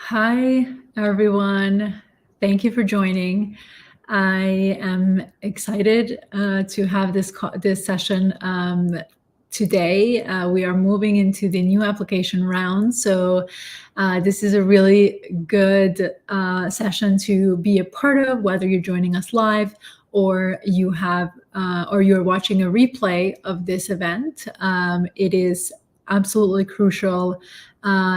Hi, everyone. Thank you for joining. I am excited to have this session today. We are moving into the new application round, so this is a really good session to be a part of, whether you're joining us live or you're watching a replay of this event. It is absolutely crucial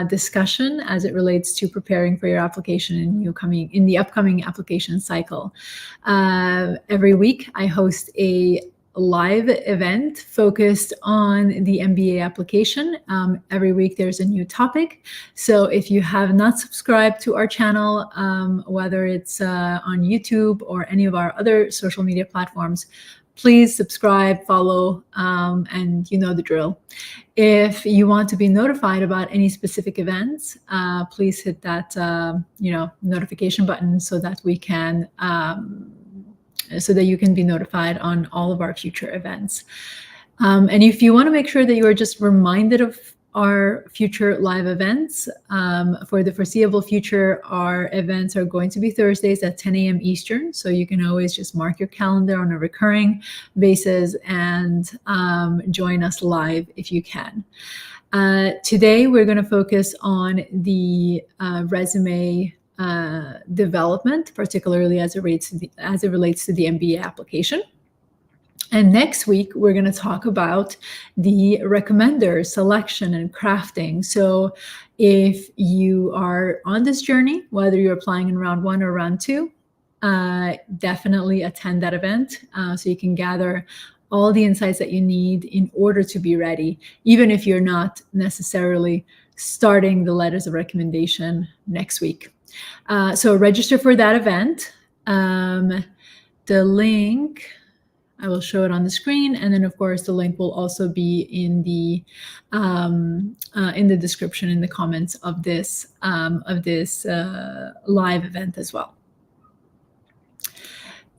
discussion as it relates to preparing for your application in the upcoming application cycle. Every week, I host a live event focused on the MBA application. Every week, there's a new topic. So if you have not subscribed to our channel, whether it's on YouTube or any of our other social media platforms, please subscribe, follow, and you know the drill. If you want to be notified about any specific events, please hit that notification button so that you can be notified on all of our future events. And if you want to make sure that you are just reminded of our future live events, for the foreseeable future, our events are going to be Thursdays at 10 a.m. Eastern. So you can always just mark your calendar on a recurring basis and join us live if you can. Today, we're going to focus on the resume development, particularly as it relates to the MBA application. And next week, we're going to talk about the recommender selection and crafting. So if you are on this journey, whether you're applying in round 1 or round 2, definitely attend that event so you can gather all the insights that you need in order to be ready, even if you're not necessarily starting the letters of recommendation next week. So register for that event. The link, I will show it on the screen, and then of course the link will also be in the description, in the comments of this live event as well.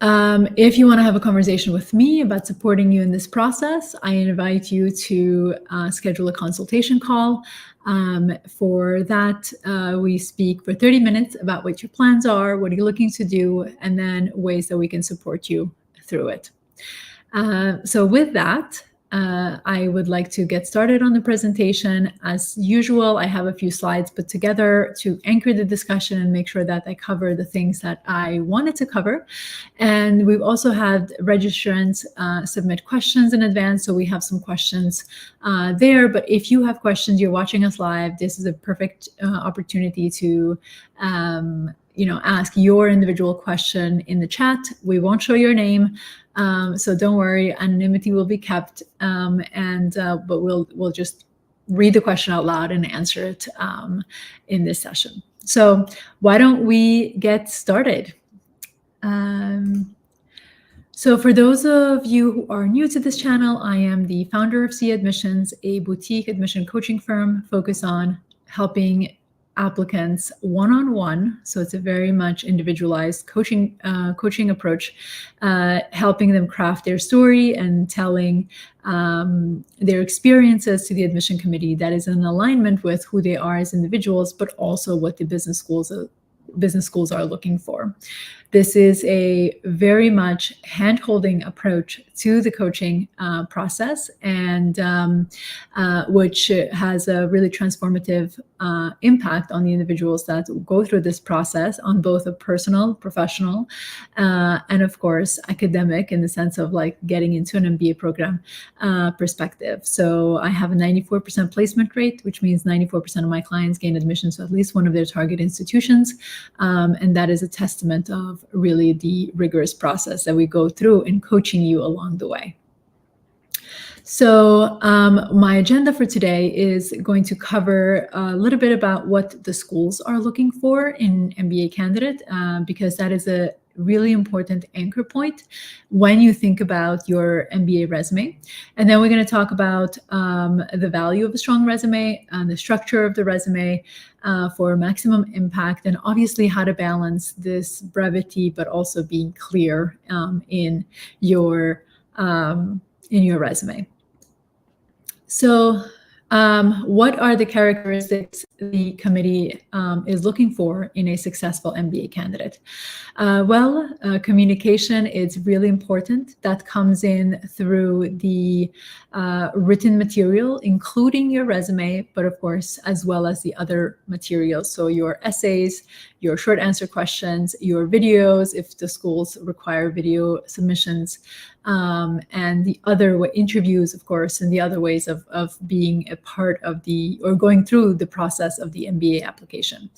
If you want to have a conversation with me about supporting you in this process, I invite you to schedule a consultation call. For that, we speak for 30 minutes about what your plans are, what you're looking to do, and then ways that we can support you through it. So with that, I would like to get started on the presentation. As usual, I have a few slides put together to anchor the discussion and make sure that I cover the things that I wanted to cover. And we've also had registrants submit questions in advance, so we have some questions there. But if you have questions, you're watching us live, this is a perfect opportunity to ask your individual question in the chat. We won't show your name, so don't worry, anonymity will be kept, but we'll just read the question out loud and answer it in this session. So why don't we get started? So for those of you who are new to this channel, I am the founder of C Admissions, a boutique admission coaching firm focused on helping applicants one-on-one. So it's a very much individualized coaching approach, helping them craft their story and telling their experiences to the admission committee that is in alignment with who they are as individuals, but also what the business schools are looking for. This is a very much hand-holding approach to the coaching process, and which has a really transformative impact on the individuals that go through this process on both a personal, professional, and of course, academic, in the sense of like getting into an MBA program perspective. So I have a 94% placement rate, which means 94% of my clients gain admission to at least one of their target institutions. And that is a testament of really the rigorous process that we go through in coaching you along the way. So my agenda for today is going to cover a little bit about what the schools are looking for in MBA candidate, because that is a really important anchor point when you think about your MBA resume. And then we're going to talk about the value of a strong resume and the structure of the resume for maximum impact, and obviously how to balance this brevity, but also being clear in your resume. So What are the characteristics the committee is looking for in a successful MBA candidate? Communication is really important. That comes in through the written material, including your resume, but of course, as well as the other materials. So your essays, your short answer questions, your videos, if the schools require video submissions, and the other interviews, of course, and the other ways of being a part of or going through the process of the MBA application.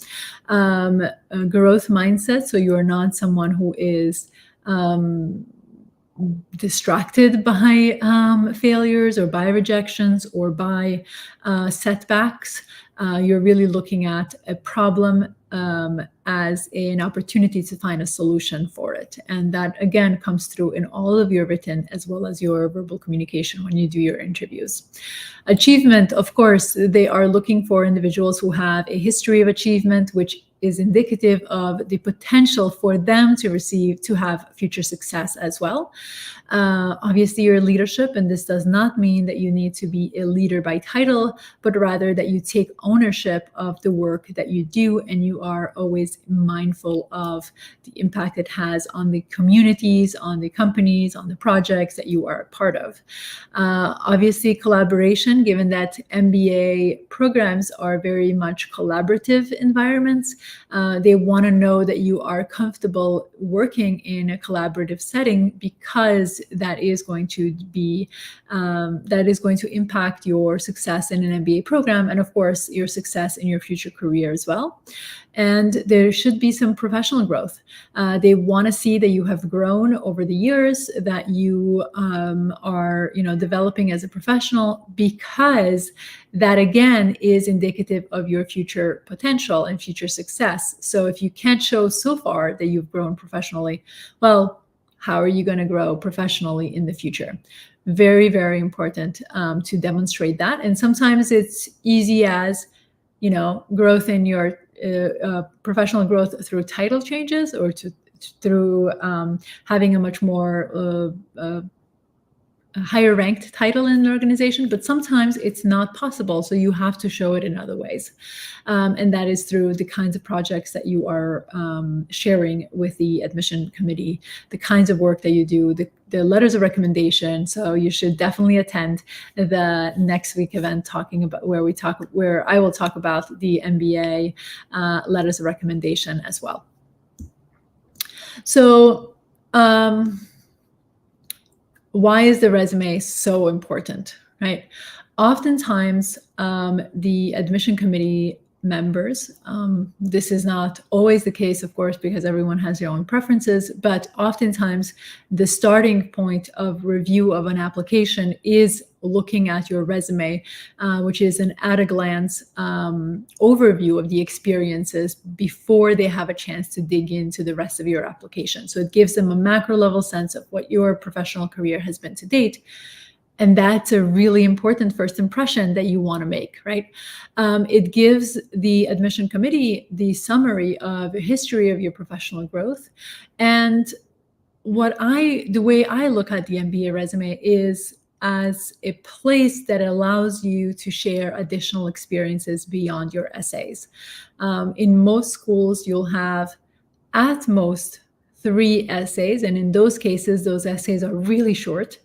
A growth mindset, so you are not someone who is distracted by failures or by rejections or by setbacks. You're really looking at a problem as an opportunity to find a solution for it. And that, again, comes through in all of your written as well as your verbal communication when you do your interviews. Achievement, of course, they are looking for individuals who have a history of achievement, which is indicative of the potential for them to have future success as well. Obviously, your leadership, and this does not mean that you need to be a leader by title, but rather that you take ownership of the work that you do, and you are always mindful of the impact it has on the communities, on the companies, on the projects that you are a part of. Obviously, collaboration, given that MBA programs are very much collaborative environments, they want to know that you are comfortable working in a collaborative setting, because that is going to impact your success in an MBA program, and of course your success in your future career as well. And there should be some professional growth. They want to see that you have grown over the years, that you are developing as a professional, because that again is indicative of your future potential and future success. So if you can't show so far that you've grown professionally, well, how are you going to grow professionally in the future? Very, very important to demonstrate that. And sometimes it's easy as, growth in your professional growth through title changes, or through having a much more a higher ranked title in an organization, but sometimes it's not possible. So you have to show it in other ways. And that is through the kinds of projects that you are sharing with the admission committee, the kinds of work that you do, the letters of recommendation. So you should definitely attend the next week event where I will talk about the MBA letters of recommendation as well. So, why is the resume so important, right? Oftentimes, the admission committee members, this is not always the case, of course, because everyone has their own preferences, but oftentimes the starting point of review of an application is looking at your resume, which is an at-a-glance overview of the experiences before they have a chance to dig into the rest of your application. So it gives them a macro level sense of what your professional career has been to date. And that's a really important first impression that you want to make, right? It gives the admission committee the summary of a history of your professional growth. And the way I look at the MBA resume is as a place that allows you to share additional experiences beyond your essays. In most schools, you'll have at most 3 essays, and in those cases, those essays are really short.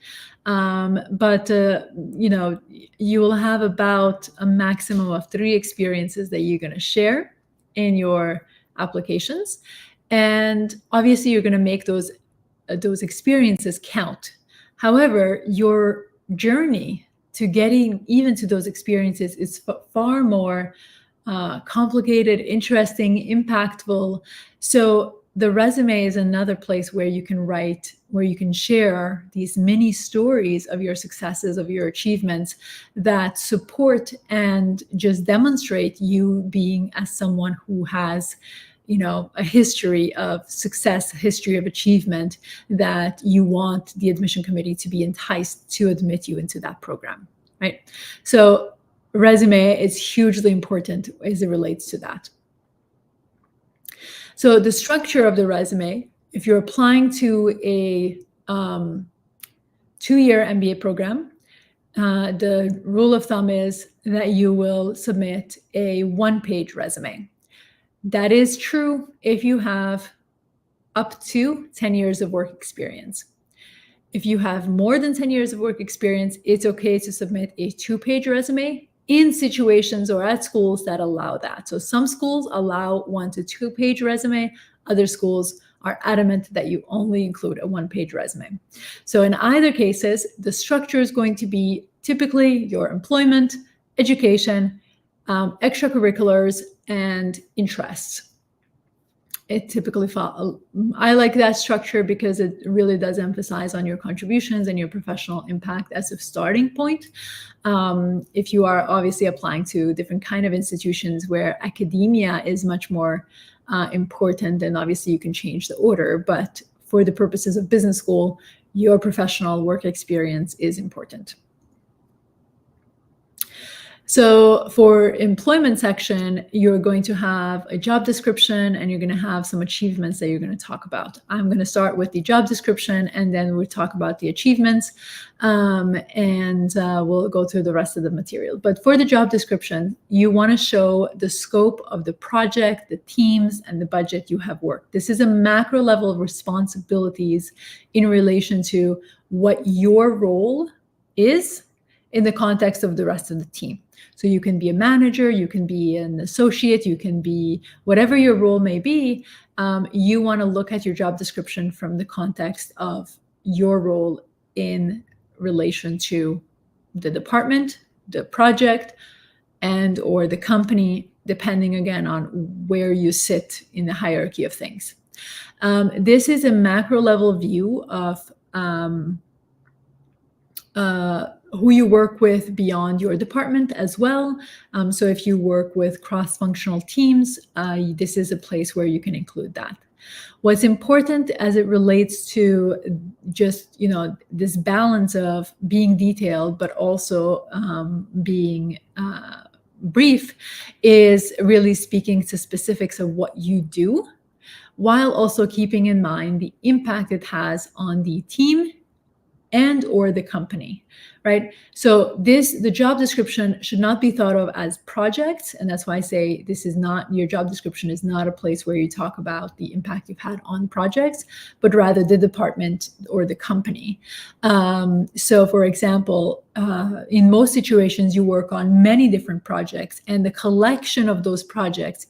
But you will have about a maximum of 3 experiences that you're going to share in your applications. And obviously, you're going to make those experiences count. However, your journey to getting even to those experiences is far more complicated, interesting, impactful. So the resume is another place where you can write, where you can share these mini stories of your successes, of your achievements that support and just demonstrate you being as someone who has, a history of success, a history of achievement, that you want the admission committee to be enticed to admit you into that program, right? So resume is hugely important as it relates to that. So the structure of the resume, if you're applying to a 2-year MBA program, the rule of thumb is that you will submit a one-page resume. That is true if you have up to 10 years of work experience. If you have more than 10 years of work experience, it's okay to submit a two-page resume in situations or at schools that allow that. So some schools allow 1 to 2-page resume. Other schools are adamant that you only include a one-page resume. So in either cases, the structure is going to be typically your employment, education, extracurriculars, and interests. It typically I like that structure because it really does emphasize on your contributions and your professional impact as a starting point. If you are obviously applying to different kind of institutions where academia is much more important, then obviously you can change the order. But for the purposes of business school, your professional work experience is important. So for employment section, you're going to have a job description and you're going to have some achievements that you're going to talk about. I'm going to start with the job description and then we'll talk about the achievements, and we'll go through the rest of the material. But for the job description, you want to show the scope of the project, the teams, and the budget you have worked. This is a macro level of responsibilities in relation to what your role is in the context of the rest of the team. So you can be a manager, you can be an associate, you can be whatever your role may be. You want to look at your job description from the context of your role in relation to the department, the project, and or the company, depending again on where you sit in the hierarchy of things. This is a macro level view of who you work with beyond your department as well. So if you work with cross-functional teams, this is a place where you can include that. What's important as it relates to just, this balance of being detailed, but also being brief is really speaking to specifics of what you do, while also keeping in mind the impact it has on the team and or the company, right? So the job description should not be thought of as projects. And that's why I say your job description is not a place where you talk about the impact you've had on projects, but rather the department or the company. So for example, in most situations, you work on many different projects and the collection of those projects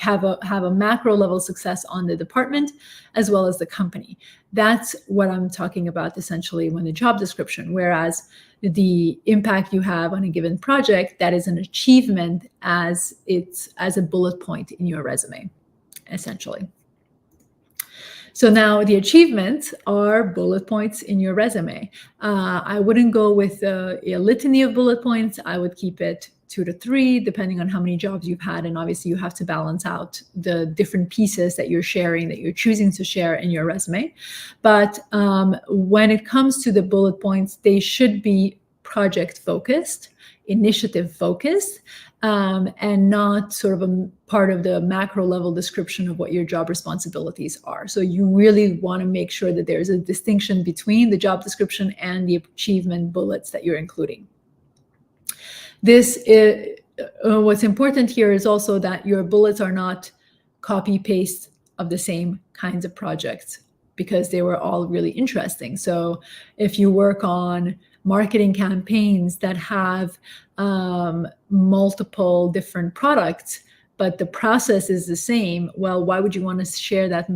have a macro level success on the department as well as the company. That's what I'm talking about essentially when the job description, whereas the impact you have on a given project, that is an achievement as a bullet point in your resume, essentially. So now the achievements are bullet points in your resume. I wouldn't go with a litany of bullet points. I would keep it 2 to 3, depending on how many jobs you've had. And obviously you have to balance out the different pieces that you're sharing, that you're choosing to share in your resume. But when it comes to the bullet points, they should be project focused, initiative focused, and not sort of a part of the macro level description of what your job responsibilities are. So you really want to make sure that there's a distinction between the job description and the achievement bullets that you're including. What's important here is also that your bullets are not copy paste of the same kinds of projects, because they were all really interesting. So if you work on marketing campaigns that have multiple different products, but the process is the same, well, why would you want to share that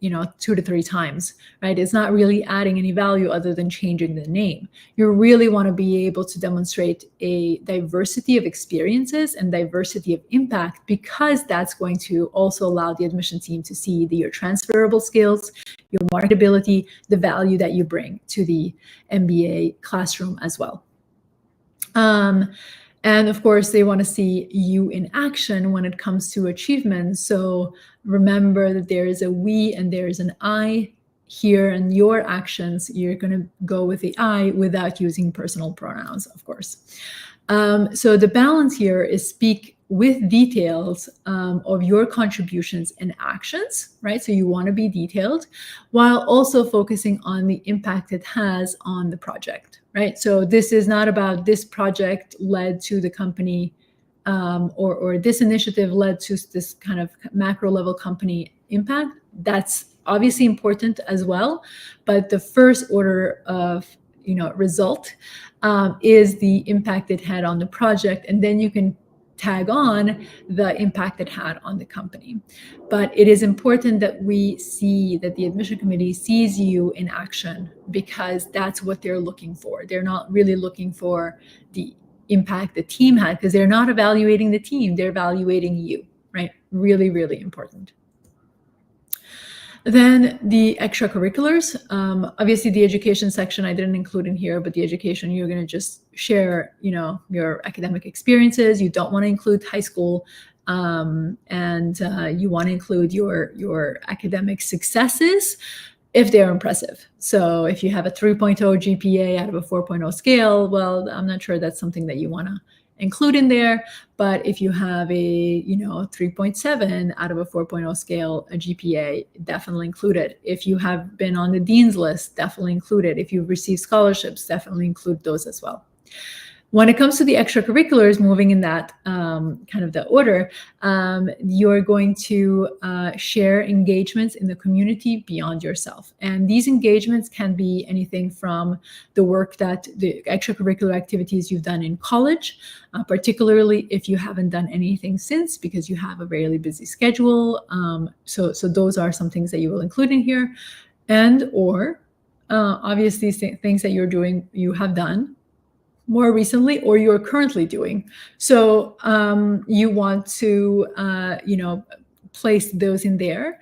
2 to 3 times, right? It's not really adding any value other than changing the name. You really want to be able to demonstrate a diversity of experiences and diversity of impact, because that's going to also allow the admission team to see your transferable skills, your marketability, the value that you bring to the MBA classroom as well. And of course, they want to see you in action when it comes to achievements. So remember that there is a we and there is an I here, and your actions, you're going to go with the I without using personal pronouns, of course. So the balance here is speak with details of your contributions and actions, right? So you want to be detailed while also focusing on the impact it has on the project, right? So this is not about this project led to the company or this initiative led to this kind of macro level company impact. That's obviously important as well, but the first order of result is the impact it had on the project, and then you can tag on the impact it had on the company. But it is important that we see that the admission committee sees you in action, because that's what they're looking for. They're not really looking for the impact the team had, because they're not evaluating the team, they're evaluating you, right? Really, really important. Then the extracurriculars, obviously the education section I didn't include in here, but the education, you're going to just share, your academic experiences. You don't want to include high school, and you want to include your academic successes if they're impressive. So if you have a 3.0 GPA out of a 4.0 scale, well, I'm not sure that's something that you want to include in there. But if you have a 3.7 out of a 4.0 scale, a GPA, definitely include it. If you have been on the dean's list, definitely include it. If you've received scholarships, definitely include those as well. When it comes to the extracurriculars, moving in that kind of the order, you're going to share engagements in the community beyond yourself. And these engagements can be anything from the work that the extracurricular activities you've done in college, particularly if you haven't done anything since because you have a really busy schedule. So those are some things that you will include in here, and or obviously things that you have done more recently or you're currently doing. So you want to, place those in there.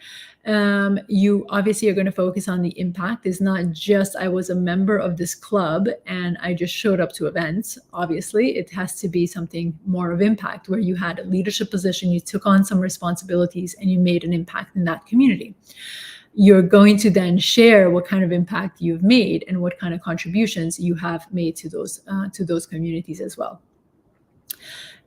You obviously are going to focus on the impact. It's not just I was a member of this club and I just showed up to events. Obviously, it has to be something more of impact, where you had a leadership position, you took on some responsibilities, and you made an impact in that community. You're going to then share what kind of impact you've made and what kind of contributions you have made to those communities as well.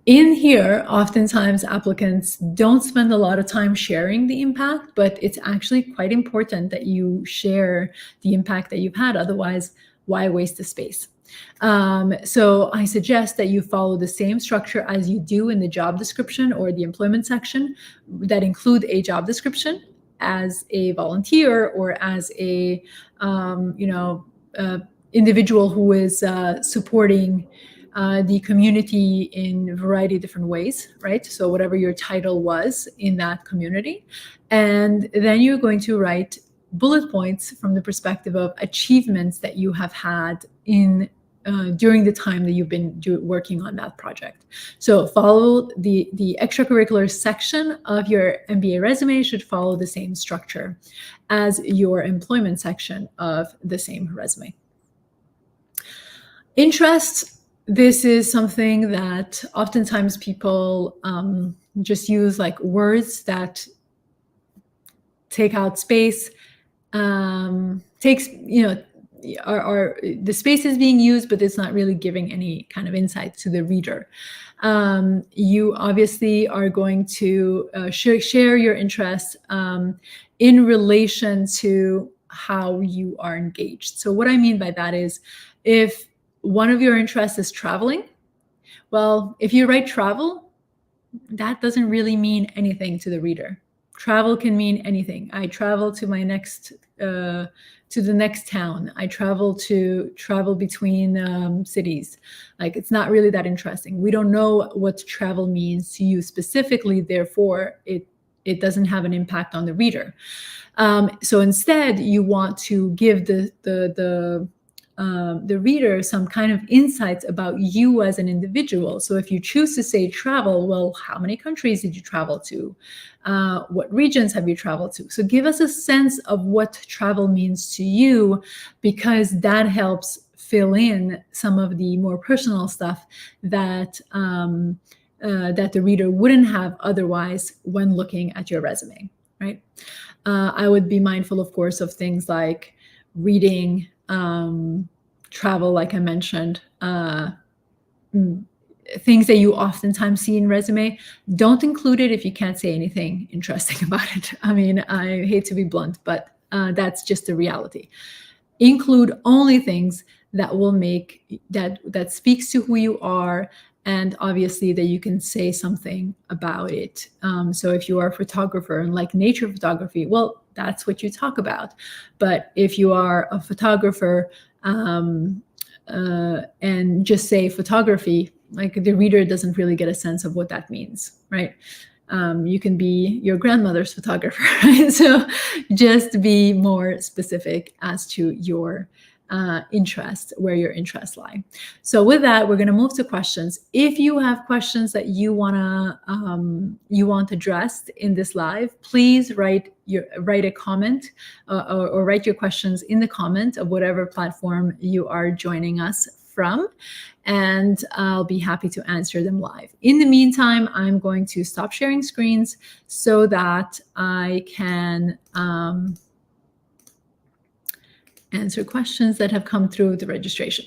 In here, oftentimes applicants don't spend a lot of time sharing the impact, but it's actually quite important that you share the impact that you've had. Otherwise, why waste the space? So I suggest that you follow the same structure as you do in the job description or the employment section, that include a job description as a volunteer or as a individual who is supporting the community in a variety of different ways, right? So whatever your title was in that community. And then you're going to write bullet points from the perspective of achievements that you have had in during the time that you've been working on that project. So follow the extracurricular section of your MBA resume should follow the same structure as your employment section of the same resume. Interests. This is something that oftentimes people just use like words that take out space, the space is being used, but it's not really giving any kind of insight to the reader. You obviously are going to share your interests in relation to how you are engaged. So what I mean by that is, if one of your interests is traveling, well, if you write travel, that doesn't really mean anything to the reader. Travel can mean anything. I travel to my next to the next town. I travel between cities. Like, it's not really that interesting. We don't know what travel means to you specifically. Therefore, it doesn't have an impact on the reader. So instead, you want to give the reader some kind of insights about you as an individual. So if you choose to say travel, well, how many countries did you travel to? What regions have you traveled to? So give us a sense of what travel means to you, because that helps fill in some of the more personal stuff that that the reader wouldn't have otherwise when looking at your resume, right? I would be mindful, of course, of things like reading, travel, like I mentioned, things that you oftentimes see in resume, don't include it if you can't say anything interesting about it. I mean, I hate to be blunt, but that's just the reality. Include only things that will make that speaks to who you are, and obviously that you can say something about it. So if you are a photographer and like nature photography, well, that's what you talk about. But if you are a photographer and just say photography, like the reader doesn't really get a sense of what that means, right? You can be your grandmother's photographer, right? So just be more specific as to your interest, where your interests lie. So with that, we're going to move to questions. If you have questions that you want addressed in this live, please write a comment or write your questions in the comment of whatever platform you are joining us from, and I'll be happy to answer them live. In the meantime, I'm going to stop sharing screens so that I can answer questions that have come through the registration.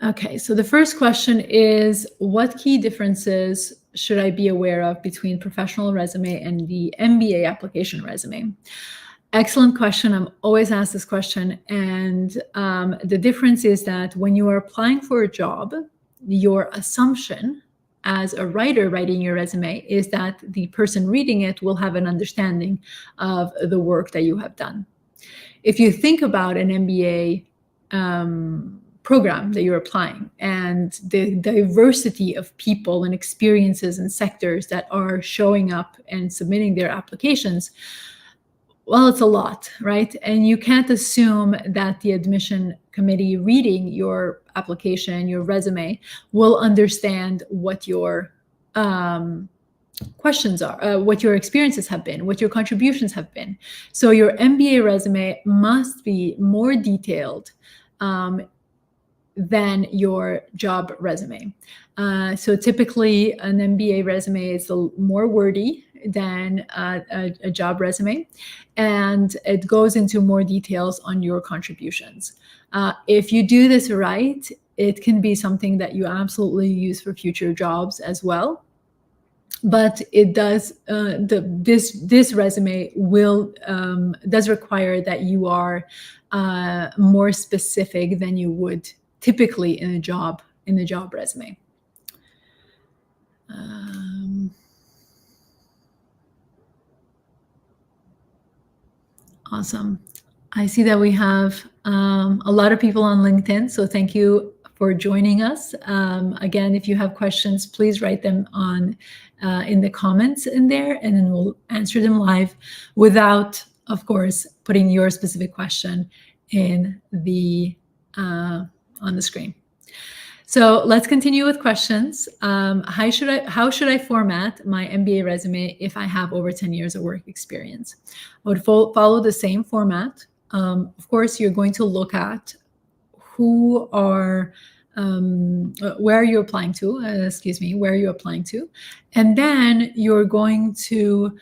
Okay, so the first question is, what key differences should I be aware of between professional resume and the MBA application resume? Excellent question. I'm always asked this question. And the difference is that when you are applying for a job, your assumption as a writer writing your resume is that the person reading it will have an understanding of the work that you have done. If you think about an MBA program that you're applying and the diversity of people and experiences and sectors that are showing up and submitting their applications, well, it's a lot, right? And you can't assume that the admission committee reading your application, your resume, will understand what your questions are, what your experiences have been, what your contributions have been. So your MBA resume must be more detailed than your job resume. So typically an MBA resume is more wordy than a job resume, and it goes into more details on your contributions. If you do this right, it can be something that you absolutely use for future jobs as well. But it does this resume does require that you are more specific than you would typically in a job resume. Awesome. I see that we have a lot of people on LinkedIn, so thank you for joining us. Again, if you have questions, please write them in the comments in there, and then we'll answer them live without, of course, putting your specific question in on the screen. So let's continue with questions. How should I format my MBA resume if I have over 10 years of work experience? I would follow the same format. Of course, you're going to look at where are you applying to, where are you applying to? And then you're going to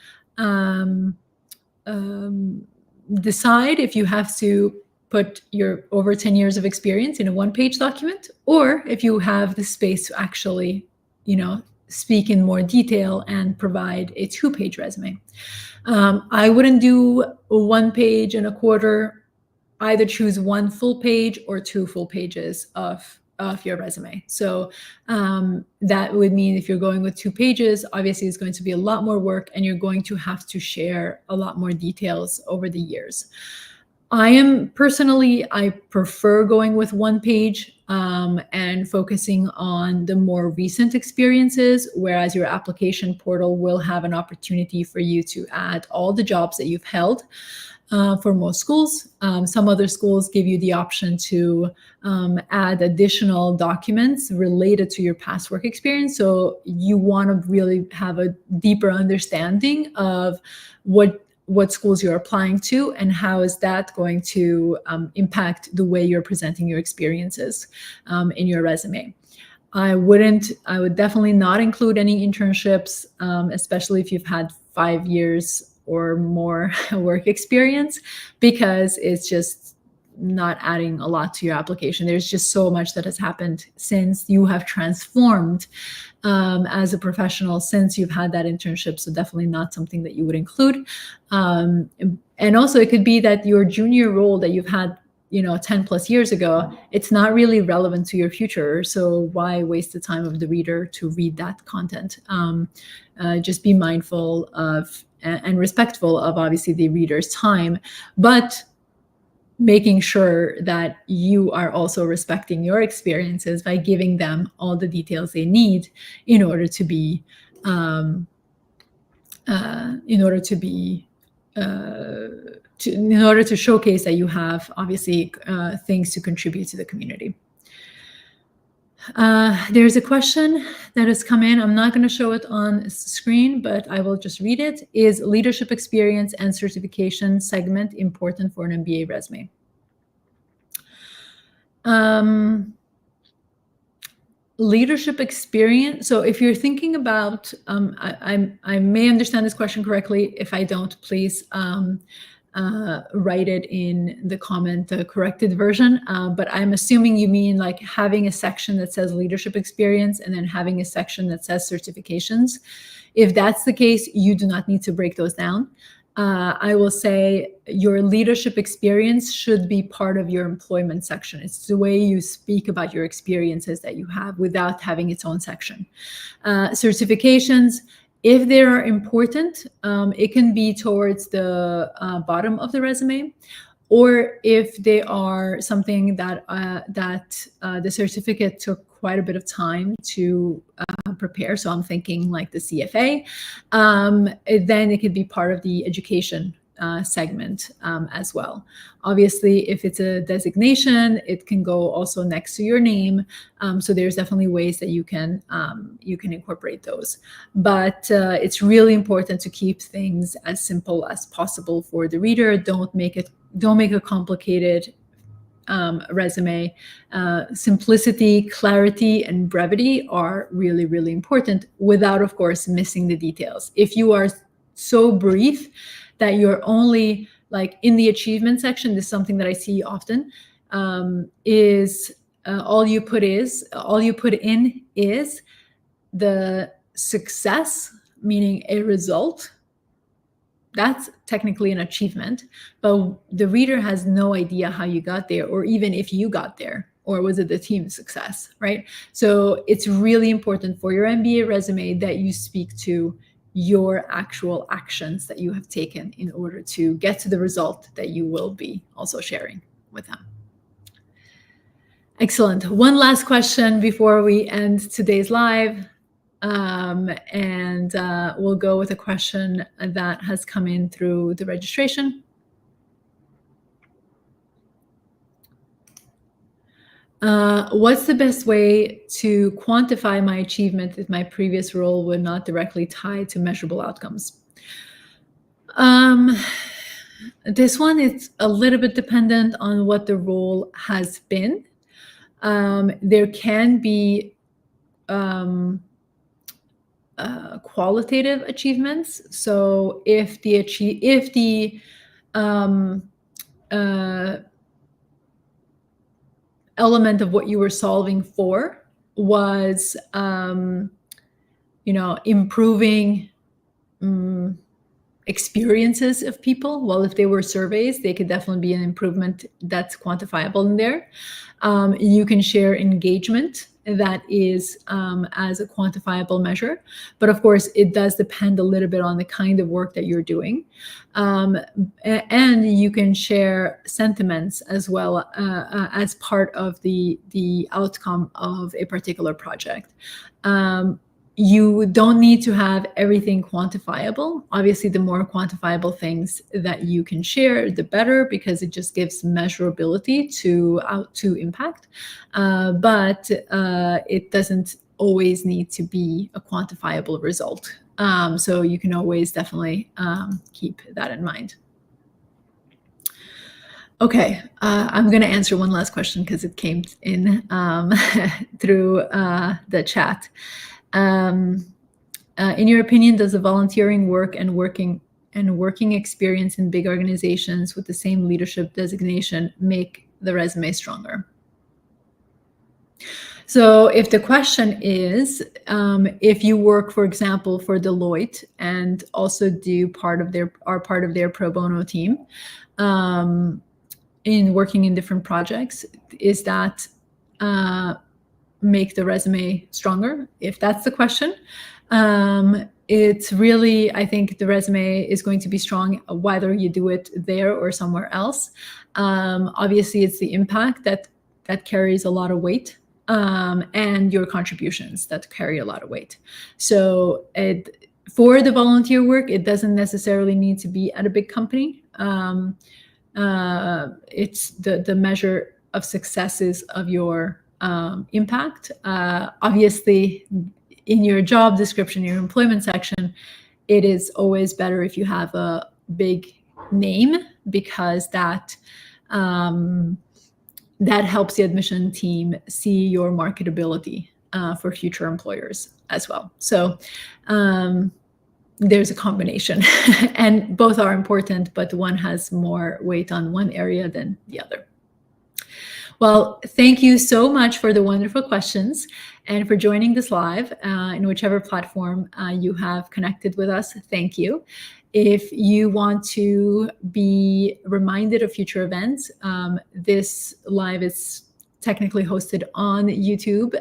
decide if you have to put your over 10 years of experience in a one-page document, or if you have the space to actually, speak in more detail and provide a 2-page resume. I wouldn't do a 1 page and a quarter. Either choose 1 full page or 2 full pages of your resume. So that would mean if you're going with 2 pages, obviously it's going to be a lot more work, and you're going to have to share a lot more details over the years. I prefer going with 1 page and focusing on the more recent experiences, whereas your application portal will have an opportunity for you to add all the jobs that you've held. For most schools, some other schools give you the option to add additional documents related to your past work experience. So you want to really have a deeper understanding of what schools you're applying to and how is that going to impact the way you're presenting your experiences in your resume. I would definitely not include any internships, especially if you've had 5 years or more work experience, because it's just not adding a lot to your application. There's just so much that has happened since you have transformed as a professional, since you've had that internship. So definitely not something that you would include. And also it could be that your junior role that you've had 10 plus years ago, it's not really relevant to your future. So why waste the time of the reader to read that content? Just be mindful of and respectful of obviously the reader's time, but making sure that you are also respecting your experiences by giving them all the details they need in order to be in order to showcase that you have obviously things to contribute to the community. There's a question that has come in. I'm not going to show it on screen, but I will just read it. Is leadership experience and certification segment important for an MBA resume? Leadership experience. So if you're thinking about, I may understand this question correctly. If I don't, please write it in the comment, the corrected version. But I'm assuming you mean like having a section that says leadership experience and then having a section that says certifications. If that's the case, you do not need to break those down. I will say your leadership experience should be part of your employment section. It's the way you speak about your experiences that you have without having its own section. Certifications, if they are important, it can be towards the bottom of the resume, or if they are something that the certificate took quite a bit of time to prepare. So I'm thinking like the CFA, then it could be part of the education segment as well. Obviously, if it's a designation, it can go also next to your name. So there's definitely ways that you can incorporate those. But it's really important to keep things as simple as possible for the reader. Don't make a complicated resume. Simplicity, clarity, and brevity are really, really important without, of course, missing the details. If you are so brief that you're only like in the achievement section, this is something that I see often, is all you put in is the success, meaning a result. That's technically an achievement, but the reader has no idea how you got there, or even if you got there, or was it the team's success, right? So it's really important for your MBA resume that you speak to your actual actions that you have taken in order to get to the result that you will be also sharing with them. Excellent. One last question before we end today's live. And we'll go with a question that has come in through the registration. What's the best way to quantify my achievement if my previous role were not directly tied to measurable outcomes? This one is a little bit dependent on what the role has been. There can be qualitative achievements. So if the element of what you were solving for was, improving experiences of people. Well, if they were surveys, they could definitely be an improvement that's quantifiable in there. You can share engagement that is as a quantifiable measure. But of course, it does depend a little bit on the kind of work that you're doing. And you can share sentiments as well as part of the outcome of a particular project. You don't need to have everything quantifiable. Obviously, the more quantifiable things that you can share, the better, because it just gives measurability to impact. But it doesn't always need to be a quantifiable result. So you can always definitely keep that in mind. Okay, I'm going to answer one last question because it came in through the chat. In your opinion, does the volunteering work and working experience in big organizations with the same leadership designation make the resume stronger. So if the question is, if you work, for example, for Deloitte and also are part of their pro bono team, in working in different projects, is that make the resume stronger? If that's the question, it's really, I think the resume is going to be strong whether you do it there or somewhere else. Obviously, it's the impact that carries a lot of weight, and your contributions that carry a lot of weight. So for the volunteer work, it doesn't necessarily need to be at a big company. It's the measure of successes of your impact. Obviously, in your job description, your employment section, it is always better if you have a big name, because that helps the admission team see your marketability for future employers as well. So there's a combination, and both are important, but one has more weight on one area than the other. Well, thank you so much for the wonderful questions and for joining this live in whichever platform you have connected with us. Thank you. If you want to be reminded of future events, this live is technically hosted on YouTube.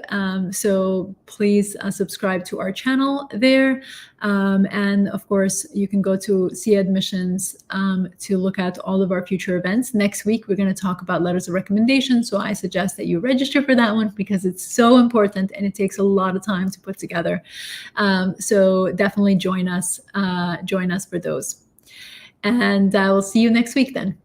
So please subscribe to our channel there. And of course, you can go to CA Admissions to look at all of our future events. Next week, we're going to talk about letters of recommendation. So I suggest that you register for that one because it's so important and it takes a lot of time to put together. So definitely join us for those. And I will see you next week then.